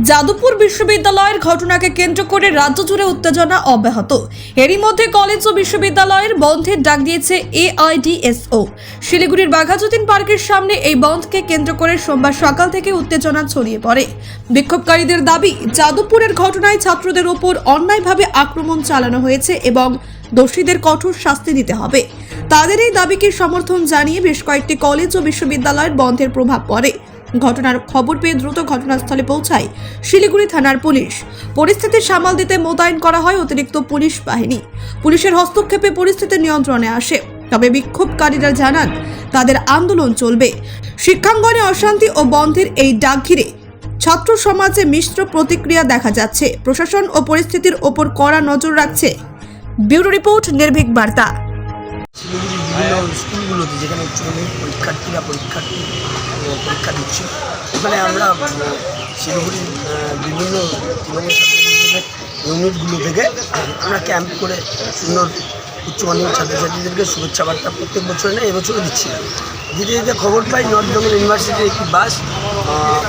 যাদবপুর বিশ্ববিদ্যালয়ের ঘটনাকে কেন্দ্র করে রাজ্য জুড়ে উত্তেজনা অব্যাহত। এরই মধ্যে কলেজ ও বিশ্ববিদ্যালয়ের বন্ধের ডাক দিয়েছে এআইডিএসও। শিলিগুড়ির বাঘাযতীন পার্কের সামনে এই বন্ধকে কেন্দ্র করে সোমবার সকাল থেকে উত্তেজনা ছড়িয়ে পড়ে। বিক্ষোভকারীদের দাবি, যাদবপুরের ঘটনায় ছাত্রদের ওপর অন্যায়ভাবে আক্রমণ চালানো হয়েছে এবং দোষীদের কঠোর শাস্তি দিতে হবে। তাদের এই দাবিকে সমর্থন জানিয়ে বেশ কয়েকটি কলেজ ও বিশ্ববিদ্যালয়ের বন্ধের প্রভাব পড়ে। ঘটনার খবর পেয়ে দ্রুত ঘটনাস্থলে পৌঁছায় শিলিগুড়ি থানার পুলিশ। পরিস্থিতি সামাল দিতে মোতায়েন করা হয় অতিরিক্ত পুলিশ বাহিনী। পুলিশের হস্তক্ষেপে পরিস্থিতি নিয়ন্ত্রণে আসে। তবে বিক্ষোভকারীরা জানান, তাদের আন্দোলন চলবে। শিক্ষাঙ্গনে অশান্তি ও বন্ধের এই ডাক ঘিরে ছাত্র সমাজে মিশ্র প্রতিক্রিয়া দেখা যাচ্ছে। প্রশাসন ও পরিস্থিতির ওপর কড়া নজর রাখছে। ব্যুরো রিপোর্ট, নির্ভীক বার্তা। শিলিগুড়ির বিভিন্ন স্কুলগুলোতে যেখানে পরীক্ষা দিচ্ছি, ওখানে আমরা শিলিগুড়ির বিভিন্ন তৃণমূল ছাত্রছাত্রীদের ইউনিটগুলো থেকে আমরা ক্যাম্প করে সুন্দর উচ্চ মাধ্যমিক ছাত্রছাত্রীদেরকে শুভেচ্ছা বার্তা প্রত্যেক বছর না এবছরও দিচ্ছিলাম। দিতে দিতে খবর পাই নর্থ বেঙ্গল ইউনিভার্সিটির একটি বাস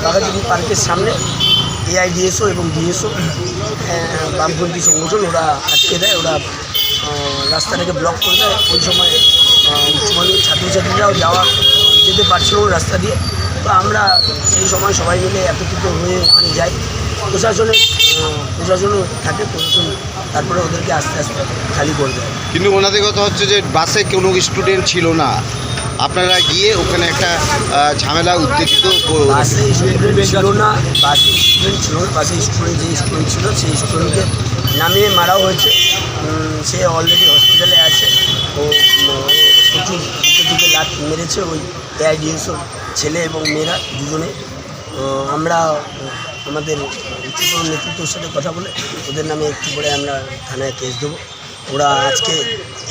বাঘাযতীন পার্কের সামনে এআইডিএসও এবং ডিএসও বামপন্থী সংগঠন ওরা আটকে দেয়। ওরা রাস্তাটাকে ব্লক করে দেয়। ওই সময় উচ্চ মাধ্যমিক ছাত্রছাত্রীরাও যেতে পারছিল না রাস্তা দিয়ে। তো আমরা সেই সময় সবাই মিলে একত্রিত হয়ে ওখানে যাই। প্রশাসনও থাকে, প্রশাসন তারপরে ওদেরকে আস্তে আস্তে খালি করে দেয়। কিন্তু ওনাদের কথা হচ্ছে যে বাসে কোনো স্টুডেন্ট ছিল না, আপনারা গিয়ে ওখানে একটা ঝামেলা উত্তেজিত। বাসে স্টুডেন্ট ছিল না, বাসে স্টুডেন্ট যে স্টুডেন্ট ছিল সেই স্টুডেন্টকে নামিয়ে মারাও হয়েছে। সে অলরেডি হসপিটালে আছে। ও প্রচুর বুকে লাত মেরেছে ওই এআইডিএসও ছেলে এবং মেয়েরা দুজনে। আমরা আমাদের উচ্চতর নেতৃত্বের সাথে কথা বলে ওদের নামে একটু করে আমরা থানায় কেস দেবো। ওরা আজকে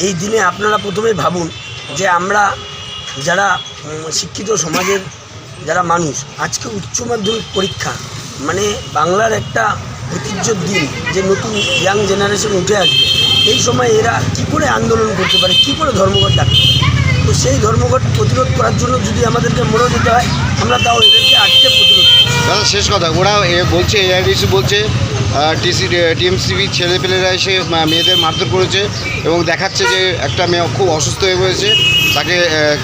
এই দিনে আপনারা প্রথমে ভাবুন যে আমরা যারা শিক্ষিত সমাজের যারা মানুষ, আজকে উচ্চ মাধ্যমিক পরীক্ষা মানে বাংলার একটা ঐতিহ্যর দিন, যে নতুন ইয়াং জেনারেশন উঠে আসবে, এই সময় এরা কী করে আন্দোলন করতে পারে, কী করে ধর্মঘট ডাকতে পারে? তো সেই ধর্মঘট প্রতিরোধ করার জন্য যদি আমাদেরকে মরে যেতে হয়, আমরা তাও এদেরকে আটকে প্রতিরোধ করি। দাদা, শেষ কথা, ওরা বলছে এআইডিসি বলছে টিএমসিবি ছেলেপেলেরা এসে মেয়েদের মারধর করেছে এবং দেখাচ্ছে যে একটা মেয়ে খুব অসুস্থ হয়ে পড়েছে, তাকে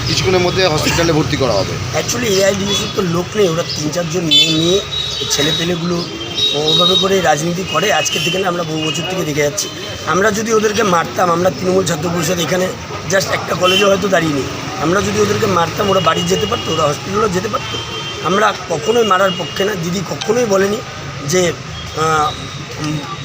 কিছুক্ষণের মধ্যে হসপিটালে ভর্তি করা হবে। অ্যাকচুয়ালি এআইডিসির তো লোক নেই, ওরা 3-4 জন নিয়ে ছেলেপেলেগুলো ওভাবে করে রাজনীতি করে। আজকের থেকে না, আমরা বহু বছর থেকে দেখে যাচ্ছি। আমরা যদি ওদেরকে মারতাম, আমরা তৃণমূল ছাত্র পরিষদ এখানে জাস্ট একটা কলেজে হয়তো দাঁড়িয়ে নেই, আমরা যদি ওদেরকে মারতাম ওরা বাড়ি যেতে পারতো, ওরা হসপিটালও যেতে পারতো। আমরা কখনোই মারার পক্ষে না। দিদি কখনোই বলেনি যে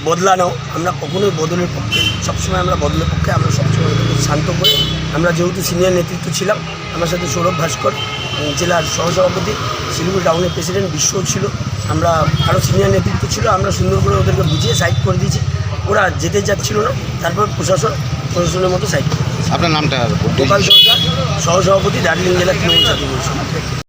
বদলা নাও, আমরা কখনোই বদলের পক্ষে। সবসময় আমরা বদলের পক্ষে। আমরা সবসময় শান্ত করে, আমরা যেহেতু সিনিয়র নেতৃত্ব ছিলাম, আমার সাথে সৌরভ ভাস্কর জেলার সহসভাপতি, শিলিগুড়ি টাউনের প্রেসিডেন্ট বিশ্বও ছিল, আমরা আরও সিনিয়র নেতৃত্ব ছিল। আমরা সুন্দর করে ওদেরকে বুঝিয়ে সাইড করে দিয়েছি। ওরা যেতে যাচ্ছিল না, তারপর প্রশাসনের মতো সাইড করে দিয়েছি। আপনার নামটা? গোপাল সরকার, সহসভাপতি, দার্জিলিং জেলা তৃণমূল ছাত্র পরিষদ।